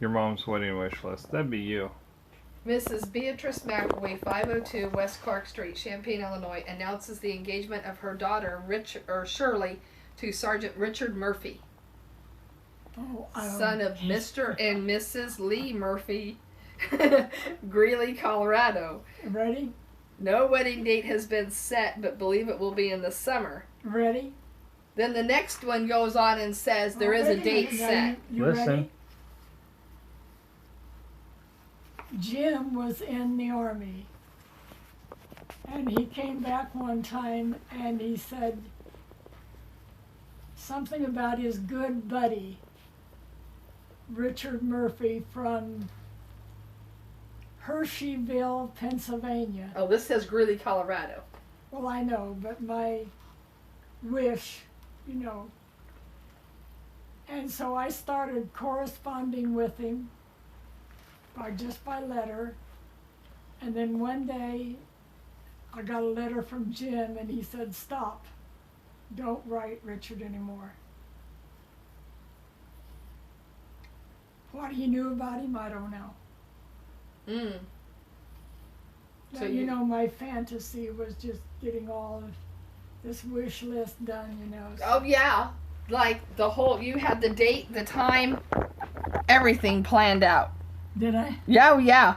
Your mom's wedding wish list. That'd be you. Mrs. Beatrice McAwee, 502 West Clark Street, Champaign, Illinois, announces the engagement of her daughter, Shirley, to Sergeant Richard Murphy, son of Mr. and Mrs. Lee Murphy, Greeley, Colorado. Ready? No wedding date has been set, but believe it will be in the summer. Ready? Then the next one goes on and says there is a date set. You Listen. ready? Jim was in the Army, and he came back one time and he said something about his good buddy, Richard Murphy from Hersheyville, Pennsylvania. Oh, this says Greeley, Colorado. Well, I know, but my wish, you know. And so I started corresponding with him just by letter. And then one day I got a letter from Jim and he said, "Stop. Don't write Richard anymore." What he knew about him, I don't know. So But, you know, my fantasy was just getting all of this wish list done, you know. So. Oh, yeah. Like the whole, you had the date, the time, everything planned out. Did I? Yeah, oh, yeah.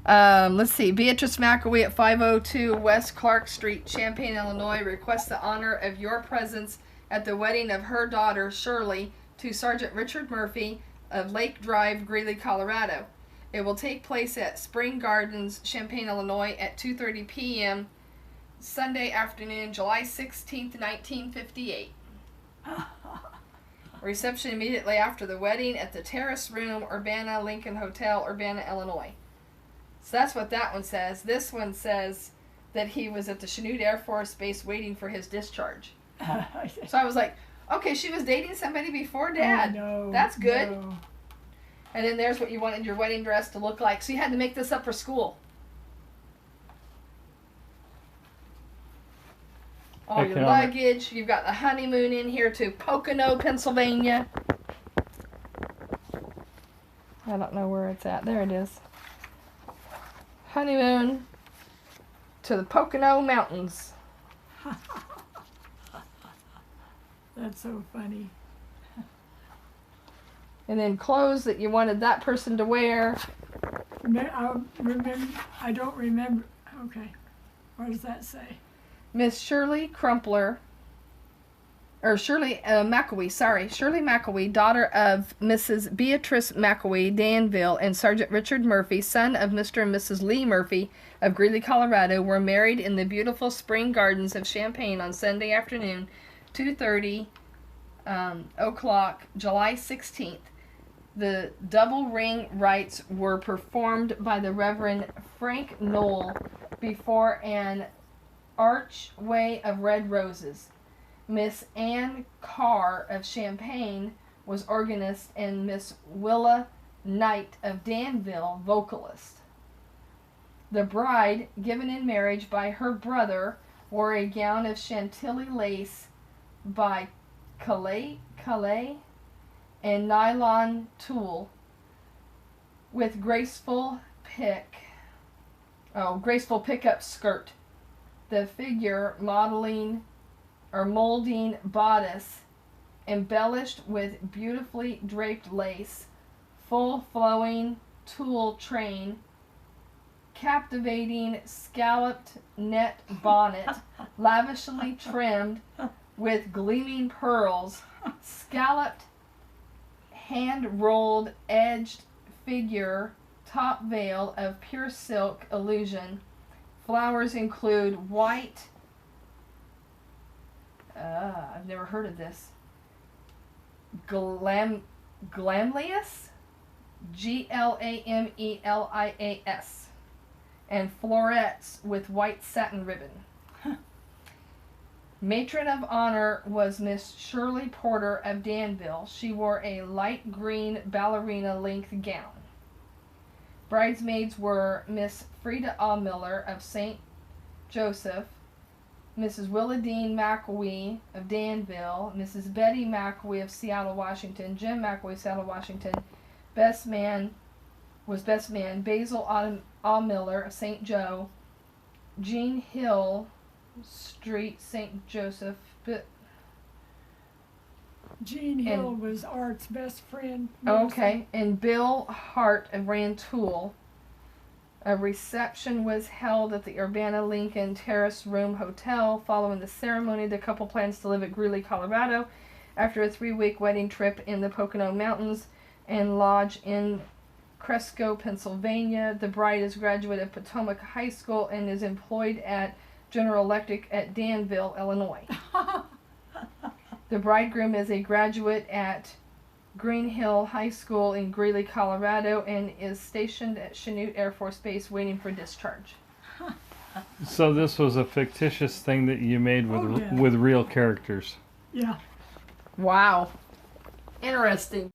Let's see. Beatrice McAwee at 502 West Clark Street, Champaign, Illinois, requests the honor of your presence at the wedding of her daughter, Shirley, to Sergeant Richard Murphy of Lake Drive, Greeley, Colorado. It will take place at Spring Gardens, Champaign, Illinois at 2:30 p.m. Sunday afternoon, July 16th, 1958. Reception immediately after the wedding at the Terrace Room, Urbana Lincoln Hotel, Urbana, Illinois. So that's what that one says. This one says that he was at the Chanute Air Force Base waiting for his discharge. So I was like, okay, she was dating somebody before Dad. Oh, no, That's good. No. And then there's what you wanted your wedding dress to look like. So you had to make this up for school. All your luggage. You've got the honeymoon in here to Pocono, Pennsylvania. I don't know where it's at. There it is. Honeymoon to the Pocono Mountains. That's so funny. And then clothes that you wanted that person to wear. I don't remember. Okay. What does that say? Miss Shirley Crumpler, or Shirley McAwee, Shirley McAwee, daughter of Mrs. Beatrice McAwee, Danville, and Sergeant Richard Murphy, son of Mr. and Mrs. Lee Murphy of Greeley, Colorado, were married in the beautiful Spring Gardens of Champaign on Sunday afternoon, 2:30 o'clock, July 16th. The double ring rites were performed by the Reverend Frank Knoll before an archway of red roses. Miss Ann Carr of Champaign was organist and Miss Willa Knight of Danville vocalist. The bride, given in marriage by her brother, wore a gown of Chantilly lace by Calais and nylon tulle with graceful pickup skirt. The figure molding bodice embellished with beautifully draped lace, full flowing tulle train, captivating scalloped net bonnet, lavishly trimmed with gleaming pearls, scalloped hand-rolled edged figure, top veil of pure silk illusion. Flowers include white, I've never heard of this, glamleus, Glamelias, and florets with white satin ribbon. Matron of honor was Miss Shirley Porter of Danville. She wore a light green ballerina length gown. Bridesmaids were Miss Frida A. Miller of St. Joseph, Mrs. Willadine McAwee of Danville, Mrs. Betty McAwee of Seattle, Washington, Jim McAwee of Seattle, Washington, best man. Basil Miller of St. Joe. Jean Hill Street, St. Joseph. Jean Hill was Art's best friend. Okay, and Bill Hart of Rantoul. A reception was held at the Urbana Lincoln Terrace Room Hotel. Following the ceremony, the couple plans to live at Greeley, Colorado, after a 3-week wedding trip in the Pocono Mountains, and lodge in Cresco, Pennsylvania. The bride is a graduate of Potomac High School and is employed at General Electric at Danville, Illinois. The bridegroom is a graduate at Green Hill High School in Greeley, Colorado, and is stationed at Chanute Air Force Base waiting for discharge. So this was a fictitious thing that you made with Oh, yeah. with real characters. Yeah. Wow. Interesting.